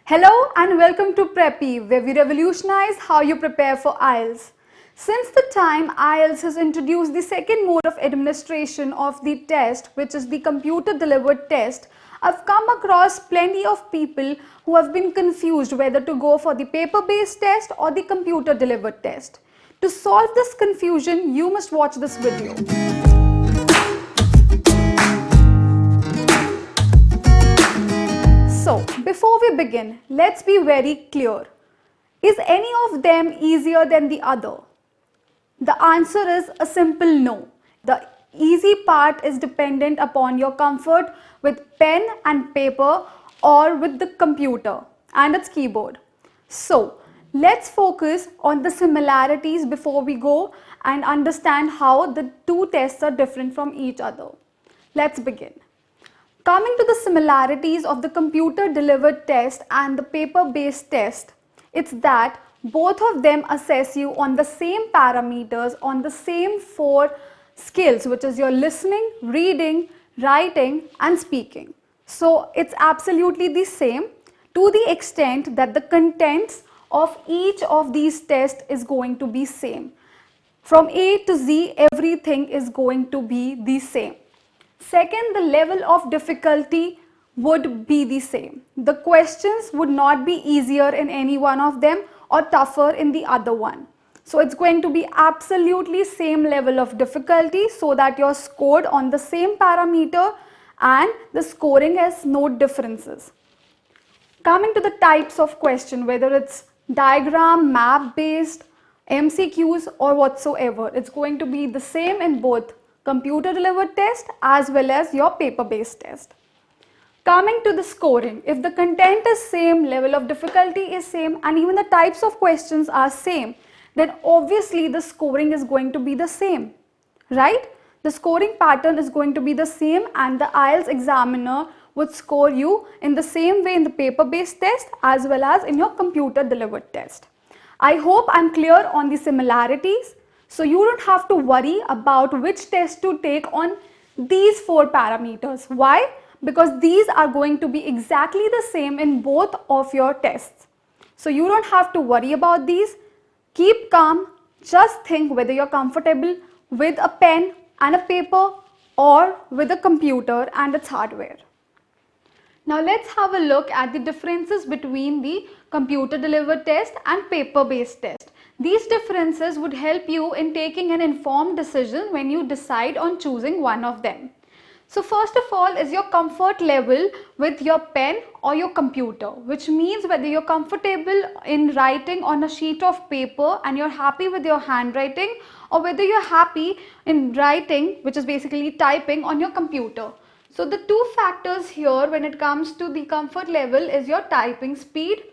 Hello and welcome to PrepEve, where we revolutionize how you prepare for IELTS. Since the time IELTS has introduced the second mode of administration of the test, which is the computer delivered test, I've come across plenty of people who have been confused whether to go for the paper based test or the computer delivered test. To solve this confusion, you must watch this video. So, before we begin, let's be very clear. Is any of them easier than the other? The answer is a simple no. The easy part is dependent upon your comfort with pen and paper or with the computer and its keyboard. So, let's focus on the similarities before we go and understand how the two tests are different from each other. Let's begin. Coming to the similarities of the computer delivered test and the paper based test, it's that both of them assess you on the same parameters, on the same 4 skills, which is your listening, reading, writing and speaking. So it's absolutely the same to the extent that the contents of each of these tests is going to be same. From A to Z, everything is going to be the same. Second, the level of difficulty would be the same. The questions would not be easier in any one of them or tougher in the other one. So it's going to be absolutely same level of difficulty so that you're scored on the same parameter and the scoring has no differences. Coming to the types of question, whether it's diagram, map based, MCQs or whatsoever, it's going to be the same in both computer delivered test as well as your paper based test. Coming to the scoring, if the content is same, level of difficulty is same and even the types of questions are same, then obviously the scoring is going to be the same, right? The scoring pattern is going to be the same and the IELTS examiner would score you in the same way in the paper based test as well as in your computer delivered test. I hope I'm clear on the similarities. So you don't have to worry about which test to take on these 4 parameters. Why? Because these are going to be exactly the same in both of your tests. So you don't have to worry about these. Keep calm. Just think whether you're comfortable with a pen and a paper or with a computer and its hardware. Now let's have a look at the differences between the computer delivered test and paper based test. These differences would help you in taking an informed decision when you decide on choosing one of them. So first of all is your comfort level with your pen or your computer, which means whether you're comfortable in writing on a sheet of paper and you're happy with your handwriting or whether you're happy in writing, which is basically typing on your computer. So the 2 factors here when it comes to the comfort level is your typing speed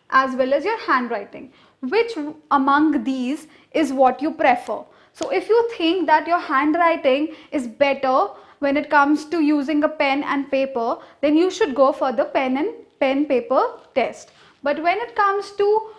as well as your handwriting. Which among these is what you prefer? So if you think that your handwriting is better when it comes to using a pen and paper, then you should go for the pen paper test. But when it comes to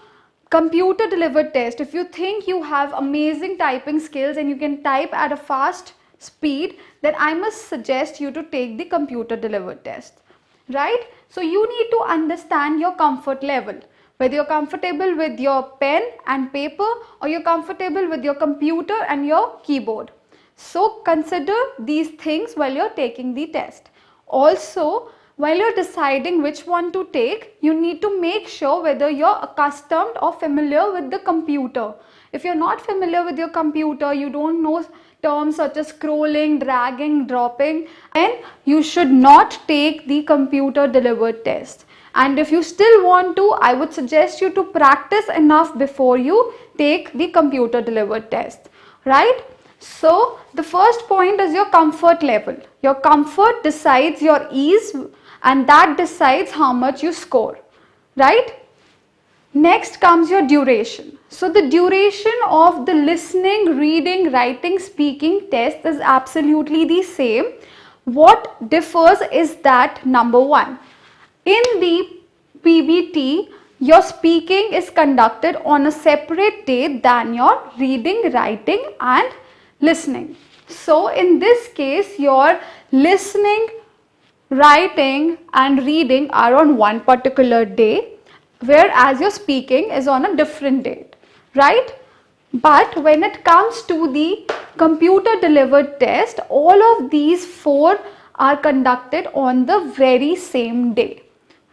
computer delivered test, if you think you have amazing typing skills and you can type at a fast speed, then I must suggest you to take the computer delivered test, right? So you need to understand your comfort level, whether you're comfortable with your pen and paper or you're comfortable with your computer and your keyboard. So consider these things while you're taking the test. Also, while you're deciding which one to take, you need to make sure whether you're accustomed or familiar with the computer. If you're not familiar with your computer, you don't know terms such as scrolling, dragging, dropping, then you should not take the computer delivered test. And if you still want to, I would suggest you to practice enough before you take the computer delivered test, right? So the first point is your comfort level. Your comfort decides your ease and that decides how much you score, right? Next comes your duration. So the duration of the listening, reading, writing, speaking test is absolutely the same. What differs is that number 1. In the PBT, your speaking is conducted on a separate day than your reading, writing and listening. So in this case, your listening, writing and reading are on one particular day whereas your speaking is on a different date, right? But when it comes to the computer delivered test, all of these four are conducted on the very same day,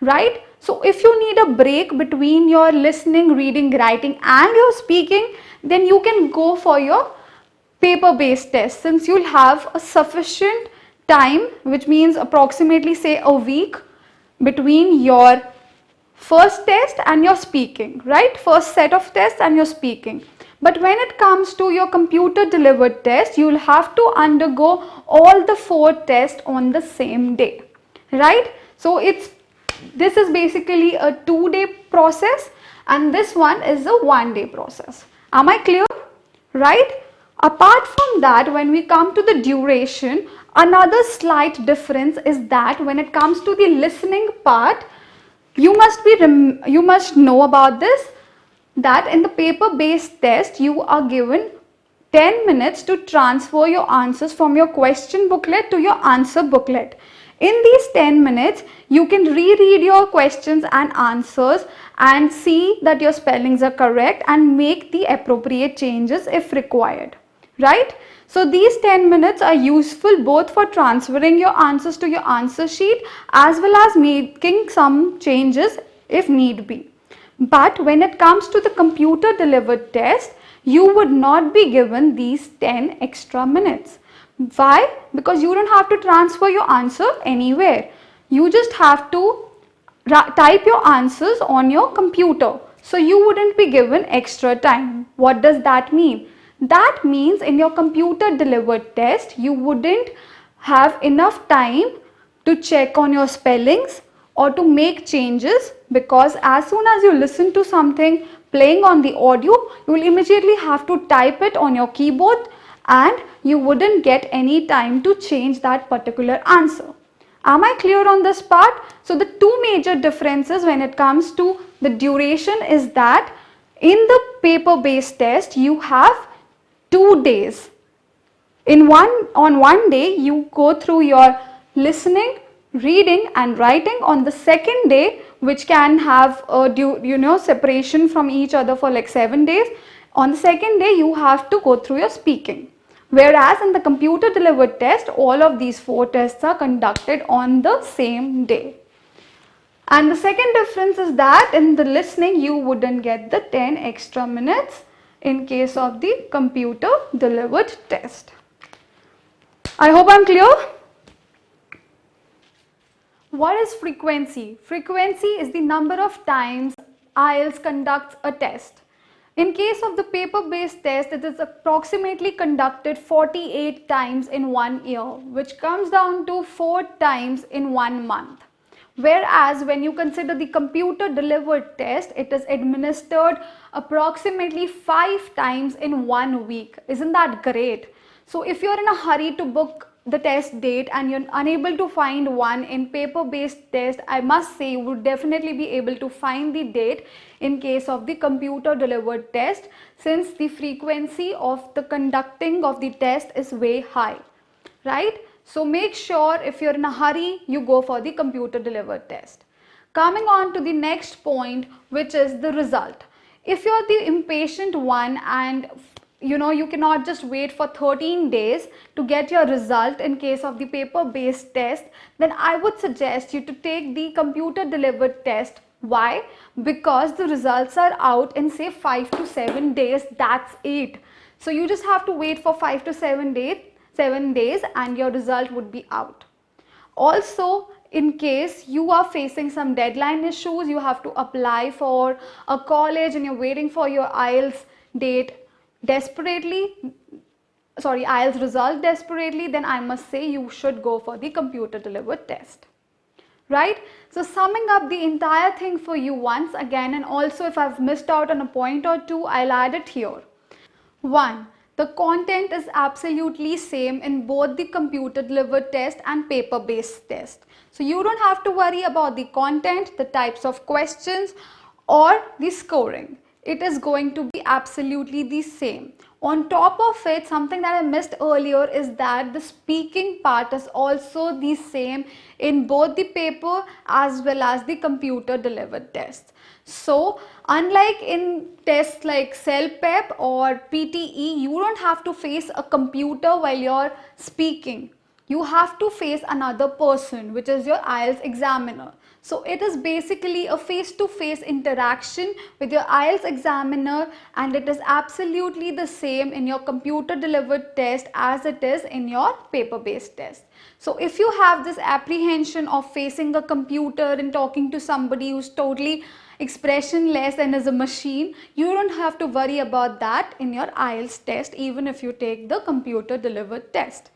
right? So if you need a break between your listening, reading, writing and your speaking, then you can go for your paper based test, since you'll have a sufficient time, which means approximately say a week between your first test and your speaking, right? First set of tests and your speaking. But when it comes to your computer delivered test, you will have to undergo all the four tests on the same day, right? So this is basically a 2-day process and this one is a 1-day process. Am I clear? Right? Apart from that, when we come to the duration, another slight difference is that when it comes to the listening part, you must know about this, that in the paper based test you are given 10 minutes to transfer your answers from your question booklet to your answer booklet. In these 10 minutes, you can reread your questions and answers and see that your spellings are correct and make the appropriate changes if required, right? So these 10 minutes are useful both for transferring your answers to your answer sheet as well as making some changes if need be. But when it comes to the computer delivered test, you would not be given these 10 extra minutes. Why? Because you don't have to transfer your answer anywhere. You just have to type your answers on your computer. So you wouldn't be given extra time. What does that mean? That means in your computer delivered test, you wouldn't have enough time to check on your spellings or to make changes, because as soon as you listen to something playing on the audio, you will immediately have to type it on your keyboard and you wouldn't get any time to change that particular answer. Am I clear on this part? So the two major differences when it comes to the duration is that in the paper based test you have 2 days. On one day you go through your listening, reading and writing. On the second day, which can have a separation from each other for like 7 days, on the second day you have to go through your speaking. Whereas in the computer delivered test, all of these 4 tests are conducted on the same day. And the second difference is that in the listening you wouldn't get the 10 extra minutes in case of the computer delivered test. I hope I'm clear. What is frequency? Frequency is the number of times IELTS conducts a test. In case of the paper-based test, it is approximately conducted 48 times in 1 year, which comes down to 4 times in 1 month. Whereas when you consider the computer delivered test, it is administered approximately 5 times in 1 week. Isn't that great? So if you're in a hurry to book the test date and you're unable to find one in paper based test, I must say you would definitely be able to find the date in case of the computer delivered test, since the frequency of the conducting of the test is way high, right? So make sure if you're in a hurry, you go for the computer delivered test. Coming on to the next point, which is the result. If you're the impatient one and you cannot just wait for 13 days to get your result in case of the paper based test, then I would suggest you to take the computer delivered test. Why? Because the results are out in say 5 to 7 days, that's it. So you just have to wait for 5 to 7 days and your result would be out. Also, in case you are facing some deadline issues, you have to apply for a college and you're waiting for your IELTS IELTS result desperately, then I must say you should go for the computer delivered test. Right? So summing up the entire thing for you once again, and also if I've missed out on a point or two, I'll add it here. 1. The content is absolutely same in both the computer delivered test and paper based test. So you don't have to worry about the content, the types of questions or the scoring. It is going to be absolutely the same. On top of it, something that I missed earlier is that the speaking part is also the same in both the paper as well as the computer delivered test. So unlike in tests like CELPEP or PTE, you don't have to face a computer while you're speaking. You have to face another person, which is your IELTS examiner. So it is basically a face-to-face interaction with your IELTS examiner, and it is absolutely the same in your computer delivered test as it is in your paper-based test. So if you have this apprehension of facing a computer and talking to somebody who's totally expressionless and is a machine, you don't have to worry about that in your IELTS test, even if you take the computer delivered test.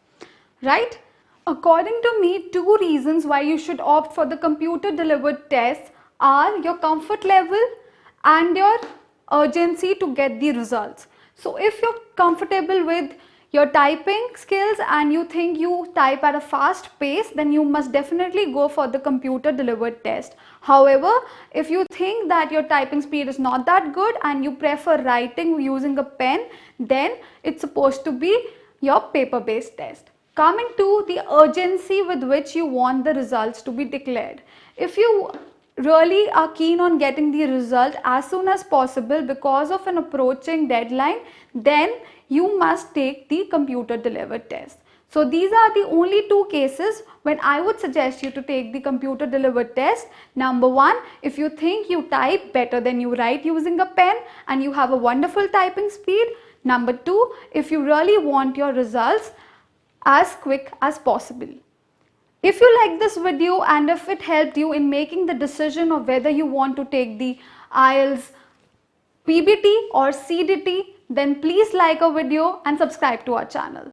Right? According to me, two reasons why you should opt for the computer delivered test are your comfort level and your urgency to get the results. So if you're comfortable with your typing skills and you think you type at a fast pace, then you must definitely go for the computer delivered test. However, if you think that your typing speed is not that good and you prefer writing using a pen, then it's supposed to be your paper based test. Coming to the urgency with which you want the results to be declared. If you really are keen on getting the result as soon as possible because of an approaching deadline, then you must take the computer delivered test. So these are the only two cases when I would suggest you to take the computer delivered test. Number one, if you think you type better than you write using a pen and you have a wonderful typing speed. Number two, if you really want your results as quick as possible. If you like this video and if it helped you in making the decision of whether you want to take the IELTS PBT or CDT, then please like our video and subscribe to our channel.